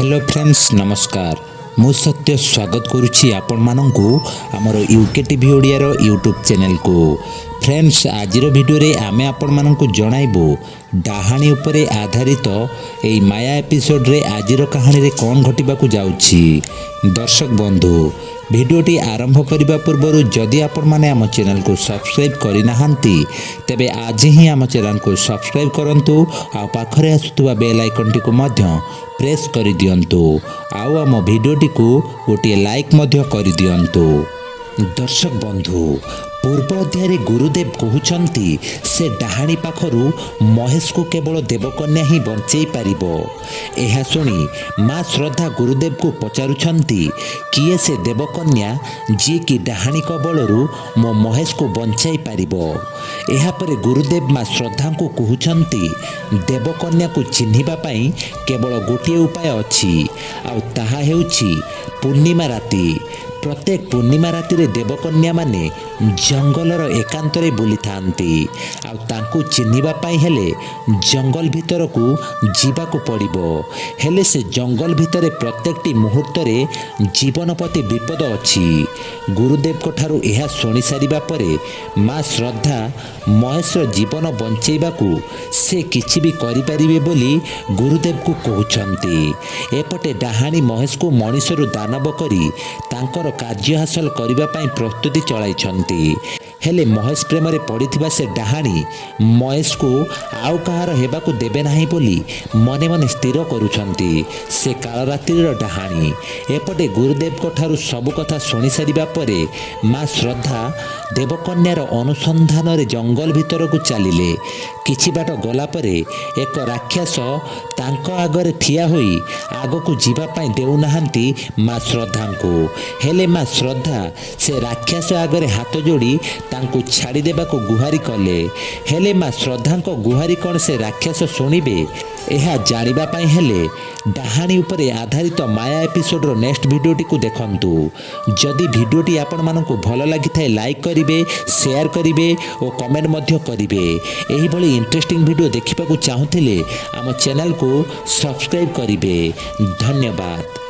Hello friends नमस्कार मु सत्य स्वागत करुछि आपण मानंकु हमर यूके टीवी ओडिया रो यूट्यूब चैनल को। फ्रेंड्स आजिर वीडियो रे आमे आपण मानंकु जणाइबो डाहाणी उपरे आधारित एई माया एपिसोड रे आजिर कहानी रे कोन घटिबाकू जाउछि। दर्शक बंधु भिडियोटी आरंभ करने पूर्व जदि आपण माने आम चैनल को सब्सक्राइब करना तेबे आज ही आम चैनल को सब्सक्राइब करंतु आ पाखरे आसुवा बेल आइकन टी को मध्य प्रेस कर दियंतु आउ आम भिडियोटी को गोटे लाइक मध्य कर दियंतु। दर्शक बंधु पूर्व अध्याय गुरुदेव कहउछंती से डाहाणी पाखरु महेश को केवल देवकन्या ही बंचई पारिबो। एहा सुनी माँ श्रद्धा गुरुदेव को पचारुछंती किए से देवकन्या जी की डाहाणी कबलरू मो महेश को बंचाई पारिबो। एहा परे गुरुदेव माँ श्रद्धा को कहउछंती देवकन्या को चिन्हिबा पई केवल गोटे उपाय अछि आ ताहा हेउछि पूर्णिमा राति। प्रत्येक पूर्णिमा राति रे देवकन्या माने जंगलर एकांतरे बुली थांती आ तांकु चिन्हिबा पाई हेले जंगल भीतर को जीवा को पड़िबो। हेले से जंगल भीतर प्रत्येकटी मुहूर्त रे जीवन प्रति विपद अछि। गुरुदेव को ठारू एहा सुनी सारिबा परे माँ श्रद्धा महेश जीवन बंचेबाकू से किछि भी करि परिबे बोली गुरुदेव को कहउछंती। एपटे डाहाणी महेश को मनीषरू दानव करी तांकर कार्य हासिल करबा पई प्रस्तुति चलाइछंती। हेले महेश प्रेम रे पड़िथिबा से डाहाणी महेश को आउ कहार हेबाकू देबे नाही बोली मने मने स्थिर करूछंती से काल रात्रिर डाहाणी। एपटे गुरुदेव को ठारू सब कथा सुनी सारिबा परे माँ श्रद्धा देवकन्यार अनुसंधान रे जंगल भीतर को चलिले। किछि बाट गला परे एक राक्षस तांको आगरे ठिया होई आगो को जीवा पाई देउ नाहंती माँ श्रद्धा को। हेले माँ श्रद्धा से राक्षस आगरे हाथ जोड़ी तांको छाड़ी देबा को गुहारी कले। हेले माँ श्रद्धा को गुहारी कौन से राक्षस सुनिबे एहा जानिबा पाई हेले डाहाणी उपरे आधारित माया एपिसोड रो नेक्स्ट वीडियोटी को देखंतु। जदि वीडियोटी आपण मानकु भल लागि थाए लाइक करिवे, शेयर करिवे और कमेंट मध्य करिवे। एही भली इंटरेस्टिंग वीडियो देखिबाकू चाहुथिले आम चैनल को सब्सक्राइब करिवे। धन्यवाद।